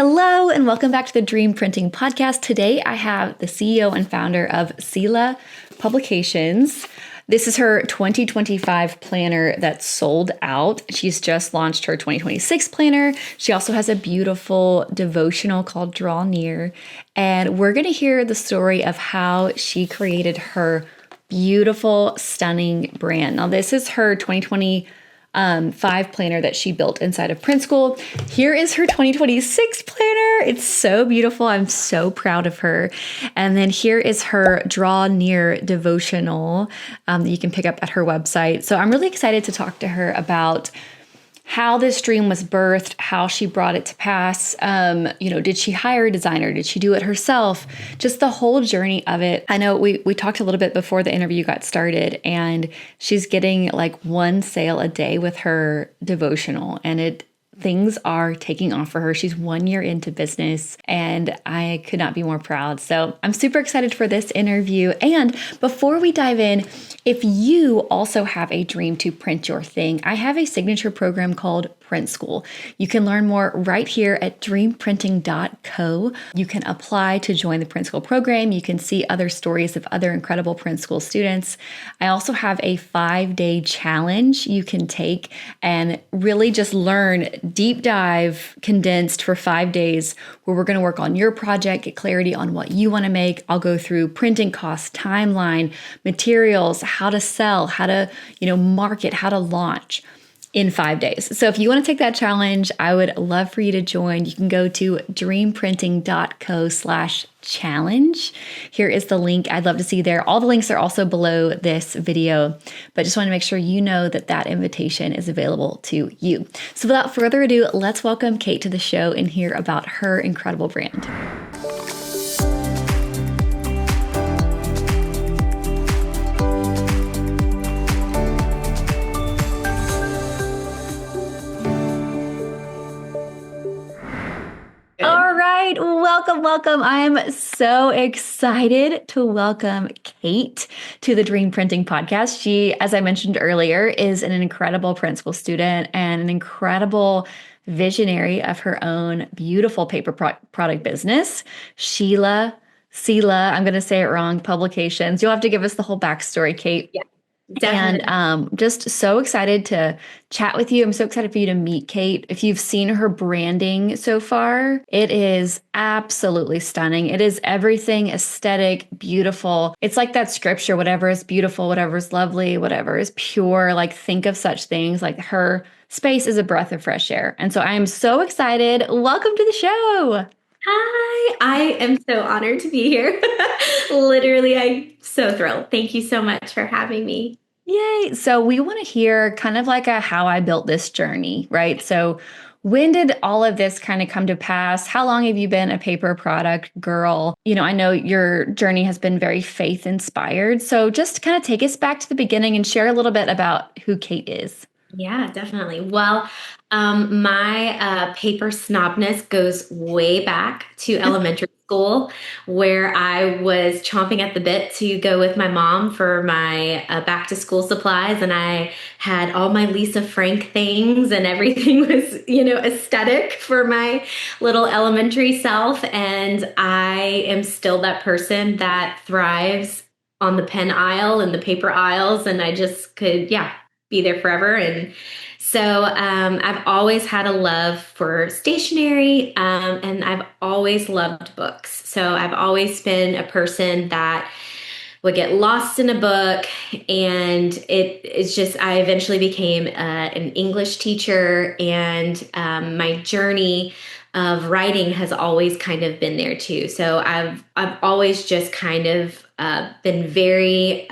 Hello, and welcome back to the Dream Printing Podcast. Today, I have the CEO and founder of Selah Publications. This is her 2025 planner that's sold out. She's just launched her 2026 planner. She also has a beautiful devotional called Draw Near. And we're going to hear the story of how she created her beautiful, stunning brand. Now, this is her 2025 planner that she built inside of print school. Here is her 2026 planner. It's so beautiful. I'm so proud of her. And then here is her Draw Near devotional that you can pick up at her website. So I'm really excited to talk to her about how this dream was birthed, how she brought it to pass. Did she hire a designer? Did she do it herself? Just the whole journey of it. I know we talked a little bit before the interview got started, and she's getting like one sale a day with her devotional, and things are taking off for her. She's 1 year into business, and I could not be more proud. So I'm super excited for this interview. And before we dive in, if you also have a dream to print your thing, I have a signature program called Print School. You can learn more right here at dreamprinting.co. You can apply to join the Print School program. You can see other stories of other incredible Print School students. I also have a 5-day challenge you can take and really just learn deep dive condensed for 5 days, where we're going to work on your project, get clarity on what you want to make. I'll go through printing costs, timeline, materials, how to sell, how to, market, how to launch in 5 days. So if you want to take that challenge, I would love for you to join. You can go to dreamprinting.co/challenge. Here is the link. I'd love to see you there. All the links are also below this video, but just want to make sure you know that invitation is available to you. So without further ado, let's welcome Kate to the show and hear about her incredible brand. Welcome. I am so excited to welcome Kate to the Dream Printing Podcast. She, as I mentioned earlier, is an incredible print school student and an incredible visionary of her own beautiful paper product business, Selah, I'm going to say it wrong, Publications. You'll have to give us the whole backstory, Kate. Yeah. Definitely. And just so excited to chat with you. I'm so excited for you to meet Kate. If you've seen her branding so far, it is absolutely stunning. It is everything aesthetic, beautiful. It's like that scripture, whatever is beautiful, whatever is lovely, whatever is pure, like think of such things. Like her space is a breath of fresh air. And so I am so excited. Welcome to the show. Hi, I am so honored to be here. Literally, I'm so thrilled. Thank you so much for having me. Yay. So we want to hear kind of like a how I built this journey, right? So when did all of this kind of come to pass? How long have you been a paper product girl? I know your journey has been very faith inspired. So just kind of take us back to the beginning and share a little bit about who Kate is. Yeah, definitely. Well, my paper snobness goes way back to elementary school, where I was chomping at the bit to go with my mom for my back to school supplies. And I had all my Lisa Frank things, and everything was, aesthetic for my little elementary self. And I am still that person that thrives on the pen aisle and the paper aisles. And I just could, be there forever. And so I've always had a love for stationery, and I've always loved books. So I've always been a person that would get lost in a book. And it's just, I eventually became an English teacher, and my journey of writing has always kind of been there too. So I've always just kind of been very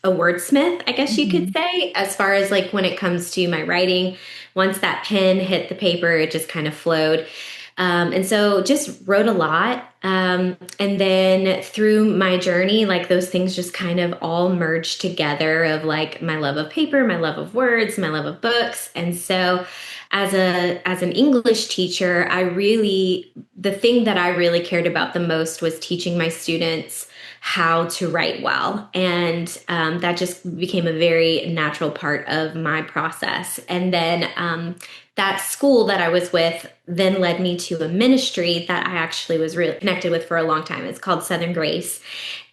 a wordsmith, I guess you could say, as far as like when it comes to my writing. Once that pen hit the paper, it just kind of flowed. And so just wrote a lot. And then through my journey, like those things just kind of all merged together, of like my love of paper, my love of words, my love of books. And so as an English teacher, the thing that I really cared about the most was teaching my students how to write well. And that just became a very natural part of my process. And then that school that I was with then led me to a ministry that I actually was really connected with for a long time. It's called Southern Grace.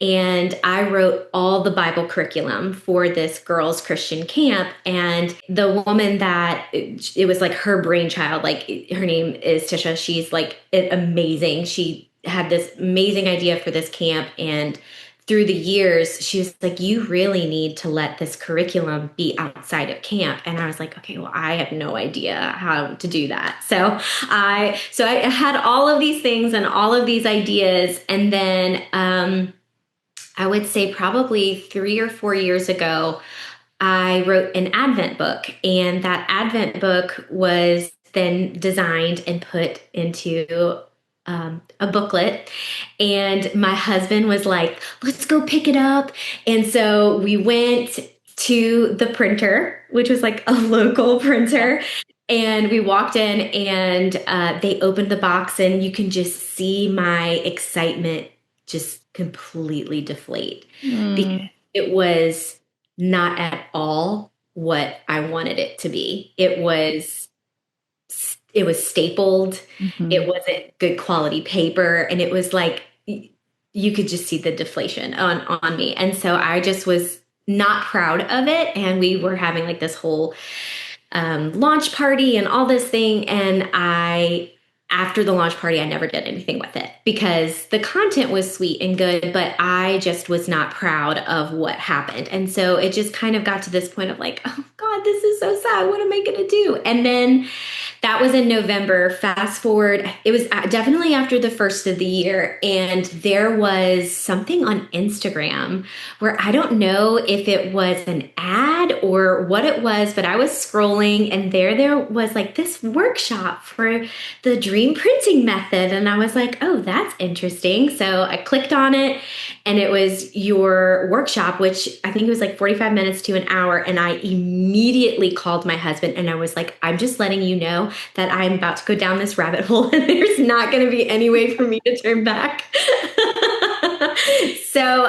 And I wrote all the Bible curriculum for this girls' Christian camp. And the woman that it was like her brainchild, like her name is Tisha. She's like amazing. She had this amazing idea for this camp. And through the years, she was like, you really need to let this curriculum be outside of camp. And I was like, okay, well, I have no idea how to do that. So I had all of these things and all of these ideas. And then I would say probably 3 or 4 years ago, I wrote an Advent book. And that Advent book was then designed and put into a booklet. And my husband was like, let's go pick it up. And so we went to the printer, which was like a local printer. And we walked in and they opened the box, and you can just see my excitement just completely deflate because it was not at all what I wanted it to be. It was stapled. It wasn't good quality paper. And it was like, you could just see the deflation on me. And so I just was not proud of it. And we were having like this whole launch party and all this thing. And after the launch party, I never did anything with it because the content was sweet and good, but I just was not proud of what happened. And so it just kind of got to this point of like, oh God, this is so sad. What am I going to do? And then that was in November. Fast forward, it was definitely after the first of the year. And there was something on Instagram where I don't know if it was an ad or what it was, but I was scrolling and there was like this workshop for the dream printing method. And I was like, oh, that's interesting. So I clicked on it and it was your workshop, which I think it was like 45 minutes to an hour. And I immediately called my husband and I was like, I'm just letting you know that I'm about to go down this rabbit hole and there's not going to be any way for me to turn back. So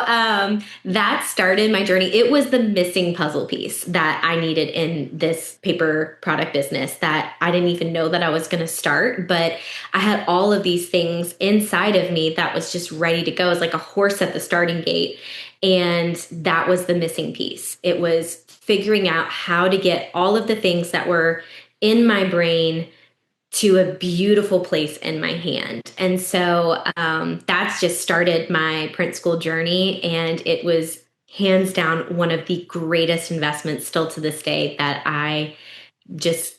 that started my journey. It was the missing puzzle piece that I needed in this paper product business that I didn't even know that I was going to start. But I had all of these things inside of me that was just ready to go. It was like a horse at the starting gate. And that was the missing piece. It was figuring out how to get all of the things that were in my brain to a beautiful place in my hand. And so that's just started my print school journey. And it was hands down one of the greatest investments still to this day that I just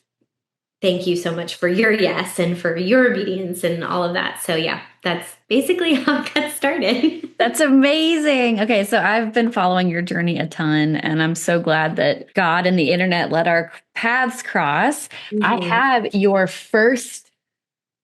thank you so much for your yes and for your obedience and all of that. So yeah, that's basically how it got started. That's amazing. Okay, so I've been following your journey a ton, and I'm so glad that God and the internet let our paths cross. I have your first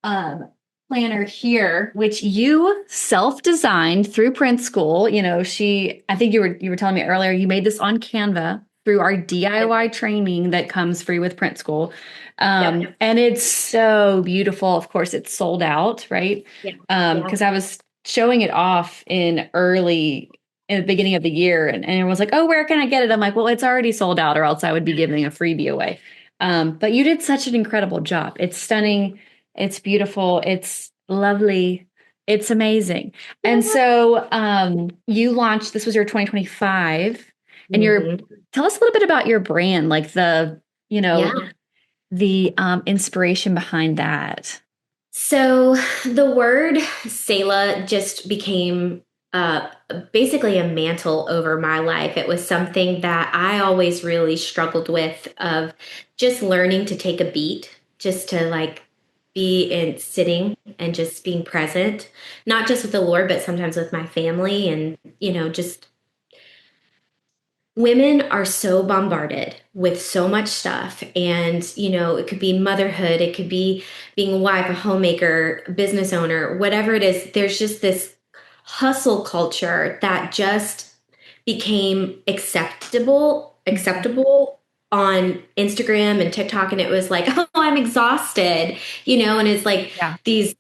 planner here, which you self-designed through print school. You know, I think you were telling me earlier, you made this on Canva through our DIY training that comes free with print school. And it's so beautiful. Of course, it's sold out, right? Because I was showing it off in the beginning of the year, and everyone was like, oh, where can I get it? I'm like, well, it's already sold out, or else I would be giving a freebie away. But you did such an incredible job. It's stunning. It's beautiful. It's lovely. It's amazing. And so you launched, this was your 2025, and tell us a little bit about your brand, like the inspiration behind that. So the word Selah just became basically a mantle over my life. It was something that I always really struggled with, of just learning to take a beat, just to like be in sitting and just being present, not just with the Lord, but sometimes with my family. And, just women are so bombarded with so much stuff. And, it could be motherhood, it could be being a wife, a homemaker, a business owner, whatever it is. There's just this hustle culture that just became acceptable on Instagram and TikTok. And it was like, oh, I'm exhausted, and it's like these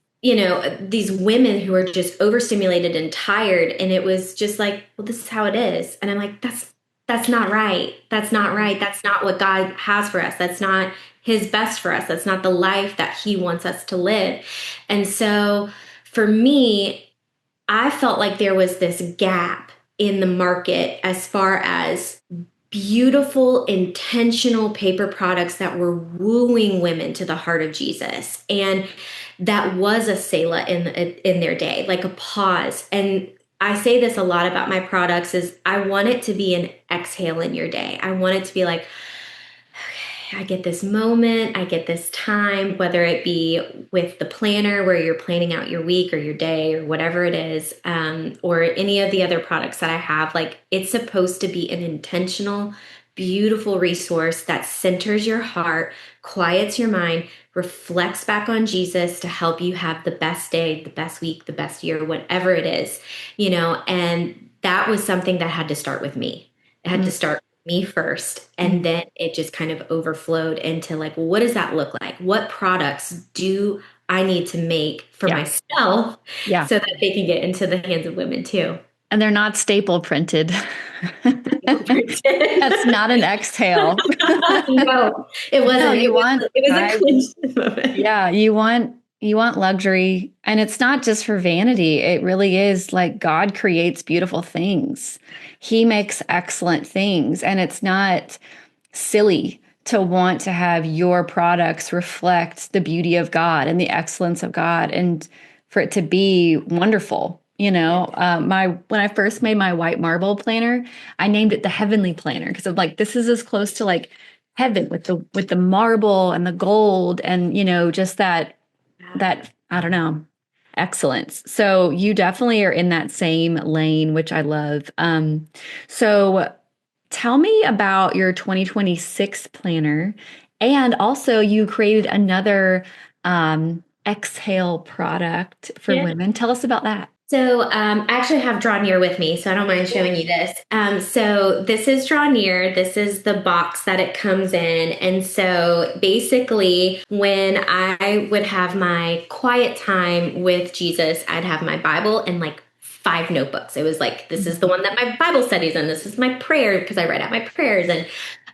women who are just overstimulated and tired. And it was just like, well, this is how it is. And I'm like, that's not right. That's not right. That's not what God has for us. That's not his best for us. That's not the life that he wants us to live. And so for me, I felt like there was this gap in the market as far as beautiful, intentional paper products that were wooing women to the heart of Jesus. And that was a Selah in their day, like a pause. And I say this a lot about my products is I want it to be an exhale in your day. I want it to be like, I get this moment, I get this time, whether it be with the planner where you're planning out your week or your day or whatever it is, or any of the other products that I have. Like it's supposed to be an intentional, beautiful resource that centers your heart, quiets your mind, reflects back on Jesus to help you have the best day, the best week, the best year, whatever it is, and that was something that had to start with me. It had to start me first, and then it just kind of overflowed into like, well, what does that look like? What products do I need to make for myself Yeah. so that they can get into the hands of women too? And they're not staple printed. That's not an exhale. No, it wasn't. No, you It was a clinch moment. Yeah, you want luxury, and it's not just for vanity. It really is like God creates beautiful things. He makes excellent things, and it's not silly to want to have your products reflect the beauty of God and the excellence of God, and for it to be wonderful. When I first made my white marble planner, I named it the Heavenly Planner because I'm like, this is as close to like heaven with the marble and the gold and just that I don't know, excellence. So you definitely are in that same lane, which I love. So tell me about your 2026 planner, and also you created another exhale product for women. Tell us about that. So I actually have Draw Near with me, so I don't mind showing you this. So this is Draw Near. This is the box that it comes in. And so basically, when I would have my quiet time with Jesus, I'd have my Bible and like 5 notebooks. It was like, this is the one that my Bible studies in. This is my prayer because I write out my prayers. And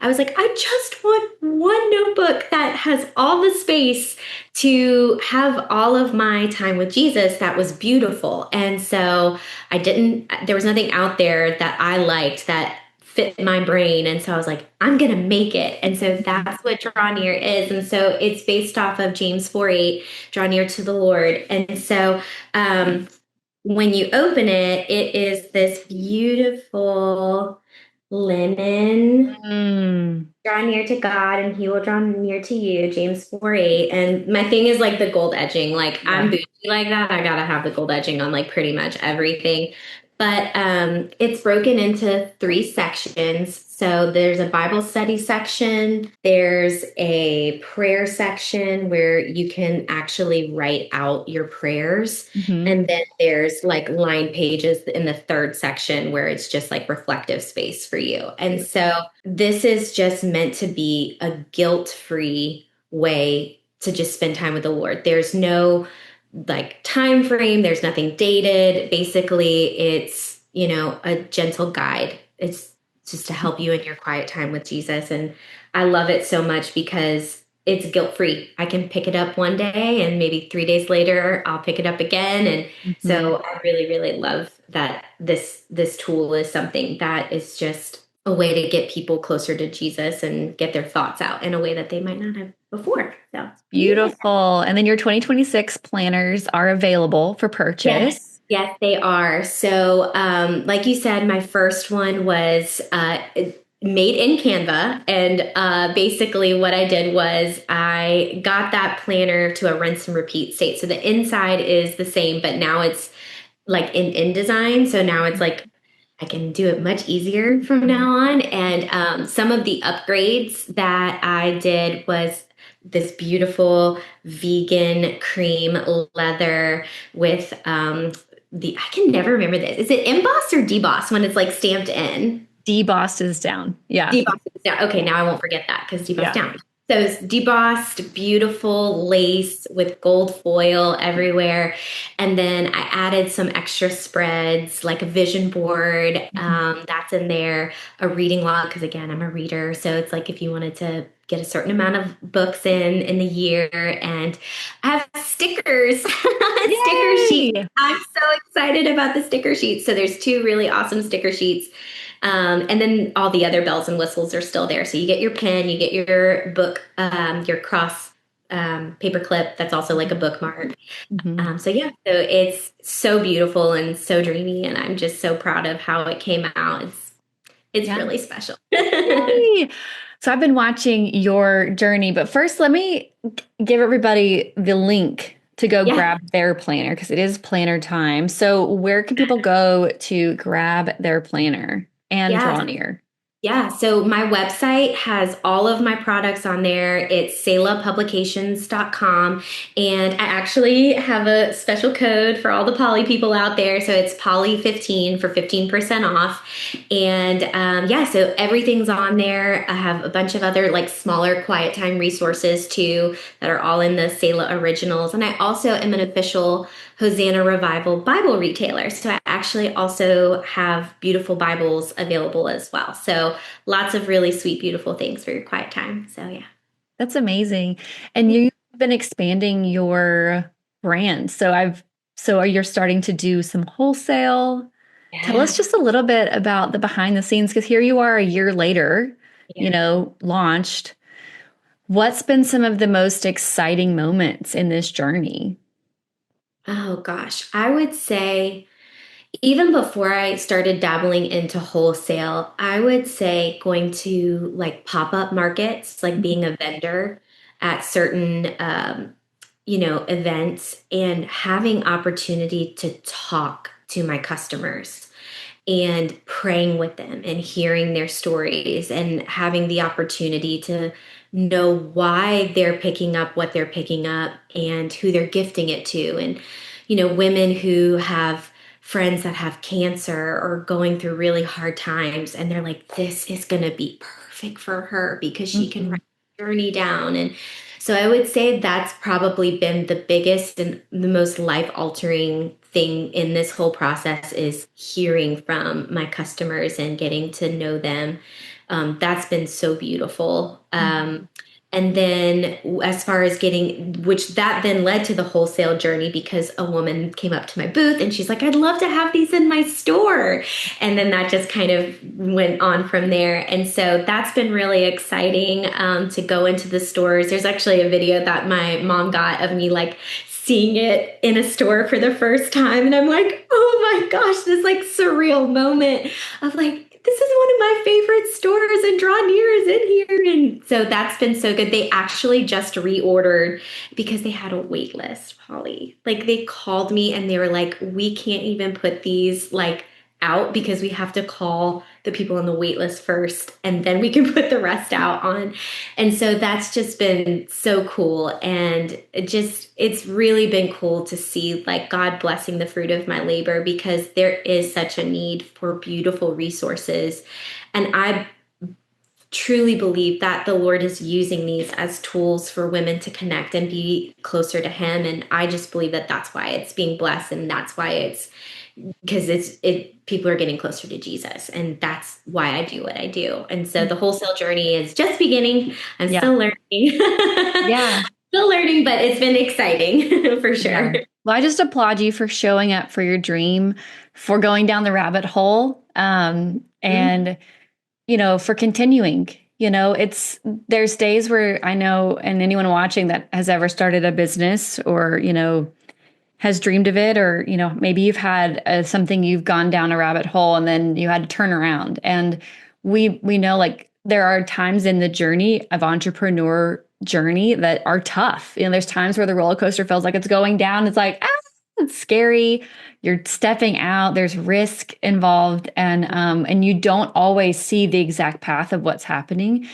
I was like, I just want one notebook that has all the space to have all of my time with Jesus that was beautiful. And so there was nothing out there that I liked that fit my brain. And so I was like, I'm going to make it. And so that's what Draw Near is. And so it's based off of James 4:8, draw near to the Lord. And so, when you open it, it is this beautiful linen. Draw near to God and he will draw near to you, James 4:8. And my thing is like the gold edging. Like I'm bougie like that. I gotta have the gold edging on like pretty much everything. But it's broken into 3 sections. So there's a Bible study section, there's a prayer section where you can actually write out your prayers. And then there's like line pages in the 3rd section where it's just like reflective space for you. And so this is just meant to be a guilt-free way to just spend time with the Lord. There's no like time frame, there's nothing dated. Basically, it's, a gentle guide. It's just to help you in your quiet time with Jesus. And I love it so much because it's guilt-free. I can pick it up one day and maybe 3 days later I'll pick it up again. And so I really, really love that this tool is something that is just a way to get people closer to Jesus and get their thoughts out in a way that they might not have before. So beautiful. And then your 2026 planners are available for purchase. Yes, they are. So, like you said, my first one was made in Canva. And basically what I did was I got that planner to a rinse and repeat state. So the inside is the same, but now it's like in InDesign. So now it's like I can do it much easier from now on. And some of the upgrades that I did was this beautiful vegan cream leather with I can never remember this. Is it embossed or debossed when it's like stamped in? Debossed is down. Yeah. Debossed is down. Okay, now I won't forget that because debossed down. So it's debossed, beautiful lace with gold foil everywhere. And then I added some extra spreads, like a vision board that's in there, a reading log, because again, I'm a reader. So it's like if you wanted to get a certain amount of books in the year, and I have stickers, sticker sheets. Yay! I'm so excited about the sticker sheets. So there's two really awesome sticker sheets. And then all the other bells and whistles are still there. So you get your pen, you get your book, your cross paper clip that's also like a bookmark. Mhm. So yeah, so it's so beautiful and so dreamy, and I'm just so proud of how it came out. It's Yeah. really special. Yay! So I've been watching your journey, but first let me give everybody the link to go Yeah, grab their planner because it is planner time. So where can people go to grab their planner and yeah. draw near? Yeah, so my website has all of my products on there. It's selahpublications.com. And I actually have a special code for all the Poly people out there. So it's Poly15 for 15% off. And yeah, so everything's on there. I have a bunch of other like smaller quiet time resources too that are all in the Selah Originals. And I also am an official Hosanna Revival Bible retailer. So I actually also have beautiful Bibles available as well. So lots of really sweet, beautiful things for your quiet time. So yeah. That's amazing. And you've been expanding your brand. So you're starting to do some wholesale. Tell us Yeah. just a little bit about the behind the scenes because here you are a year later, Yeah. launched. What's been some of the most exciting moments in this journey? Oh gosh. I would say even before I started dabbling into wholesale, I would say going to like pop-up markets, like being a vendor at certain events and having opportunity to talk to my customers and praying with them and hearing their stories and having the opportunity to know why they're picking up what they're picking up and who they're gifting it to. And, women who have friends that have cancer or going through really hard times, and they're like, this is going to be perfect for her because she can Mhm. write her journey down. And so I would say that's probably been the biggest and the most life altering thing in this whole process is hearing from my customers and getting to know them. That's been so beautiful. And then as far as getting, which that then led to the wholesale journey because a woman came up to my booth and she's like, I'd love to have these in my store. And then that just kind of went on from there. And so that's been really exciting to go into the stores. There's actually a video that my mom got of me like seeing it in a store for the first time. And I'm like, oh my gosh, this like surreal moment of like, this is one of my favorite stores and Draw Near is in here. And so that's been so good. They actually just reordered because they had a wait list, Holly. Like they called me and they were like, we can't even put these like out because we have to call the people on the wait list first and then we can put the rest out on. And so that's just been so cool. And it's really been cool to see like God blessing the fruit of my labor because there is such a need for beautiful resources. And I truly believe that the Lord is using these as tools for women to connect and be closer to Him. And I just believe that that's why it's being blessed and that's why it's because people are getting closer to Jesus and that's why I do what I do. And so the wholesale journey is just beginning. I'm Yeah. still learning. Yeah. Still learning, but it's been exciting for sure. Yeah. Well, I just applaud you for showing up for your dream, for going down the rabbit hole, and for continuing. There's days where I know, and anyone watching that has ever started a business or has dreamed of it, or maybe you've had something you've gone down a rabbit hole and then you had to turn around. And we know like there are times in the journey of entrepreneur journey that are tough. There's times where the roller coaster feels like it's going down. It's like it's scary. You're stepping out. There's risk involved, and you don't always see the exact path of what's happening.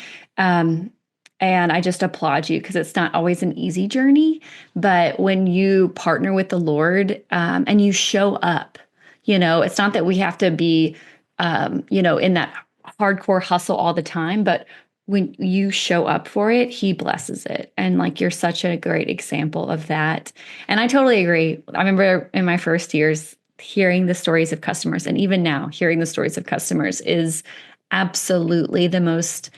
And I just applaud you because it's not always an easy journey. But when you partner with the Lord and you show up, it's not that we have to be, in that hardcore hustle all the time, but when you show up for it, He blesses it. And like you're such a great example of that. And I totally agree. I remember in my first years hearing the stories of customers, and even now hearing the stories of customers is absolutely the most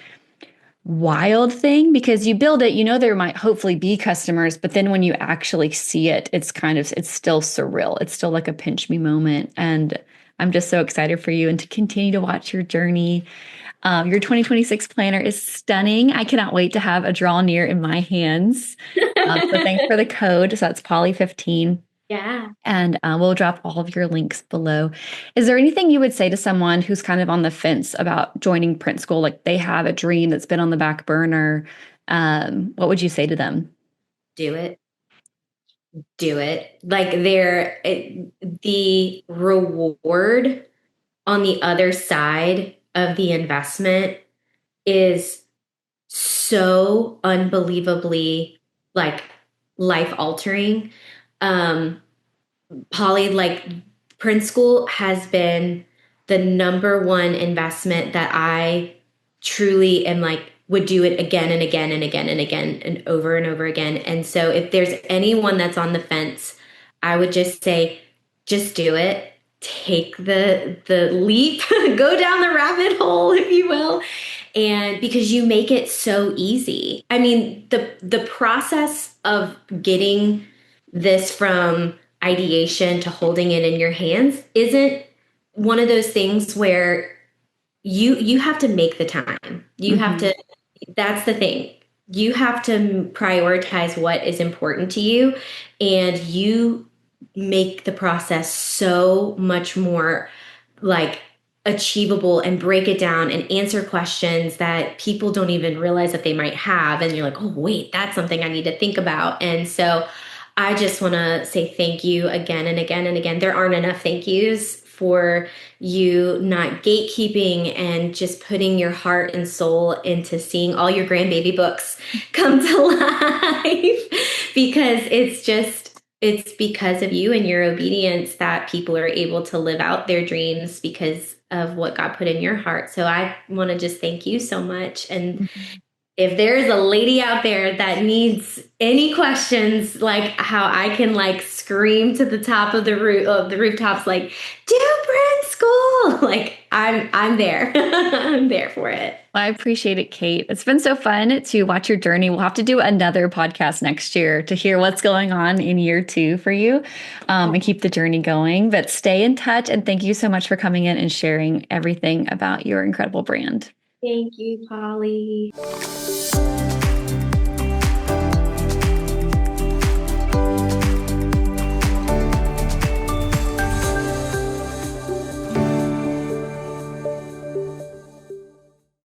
wild thing because you build it, there might hopefully be customers, but then when you actually see it, it's still surreal. It's still like a pinch me moment. And I'm just so excited for you and to continue to watch your journey. Your 2026 planner is stunning. I cannot wait to have a draw near in my hands. So thanks for the code. So that's Polly15. Yeah. And we'll drop all of your links below. Is there anything you would say to someone who's kind of on the fence about joining print school? Like they have a dream that's been on the back burner. What would you say to them? Do it. Do it. Like the reward on the other side of the investment is so unbelievably like life altering. Polly, like print school has been the number one investment that I truly am like would do it again and again and again and again and over again. And so if there's anyone that's on the fence, I would just say, just do it. Take the leap, go down the rabbit hole, if you will. And because you make it so easy. I mean, the process of getting this from ideation to holding it in your hands isn't one of those things where you have to make the time. You have to, that's the thing. You have to prioritize what is important to you, and you make the process so much more like achievable and break it down and answer questions that people don't even realize that they might have. And you're like, oh, wait, that's something I need to think about. And so I just want to say thank you again and again and again. There aren't enough thank yous for you not gatekeeping and just putting your heart and soul into seeing all your grandbaby books come to life because it's because of you and your obedience that people are able to live out their dreams because of what God put in your heart. So I want to just thank you so much. And if there's a lady out there that needs any questions, like how I can like scream to the top of the rooftops, like do print school, like I'm there. I'm there for it. Well, I appreciate it, Kate. It's been so fun to watch your journey. We'll have to do another podcast next year to hear what's going on in year 2 for you, and keep the journey going. But stay in touch, and thank you so much for coming in and sharing everything about your incredible brand. Thank you, Polly.